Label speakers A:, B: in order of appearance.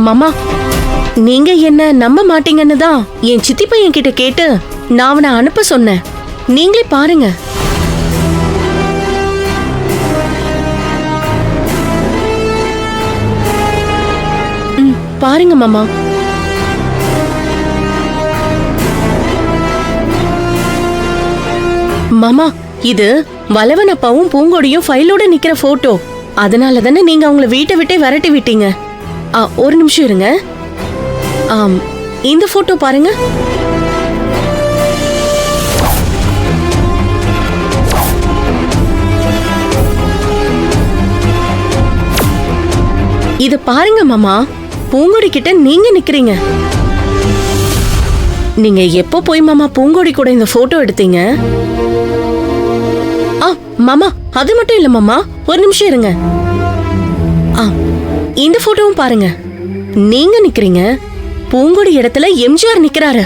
A: மாமா, நீங்க என்ன நம்ப மாட்டீங்கன்னு தான் என் சித்தி பையன் கிட்ட கேட்டு நான் அவனை அனுப்ப சொன்னேன். நீங்களே பாருங்க. பாருங்க மாமா. மாமா, இது வளவன் அப்பாவும் பூங்கொடியும் ஃபைலோட நிக்கிற போட்டோ. அதனால தானே நீங்க அவங்கள வீட்டை விட்டே விரட்டி விட்டீங்க. ஒரு நிமிஷம் இருங்க. இந்த போட்டோ பாருங்க. இத பாருங்க மாமா, பூங்கொடி கிட்ட நீங்க நிக்கிறீங்க. நீங்க எப்போ போய் மாமா பூங்கொடி கூட இந்த போட்டோ எடுத்தீங்க? மாமா, அது மட்டும் இல்ல மாமா, ஒரு நிமிஷம் இருங்க. இந்த போட்டோவும் பாருங்க. நீங்க நிக்கிறீங்க, பூங்கொடி இடத்துல எம்ஜிஆர் நிக்கிறாரு.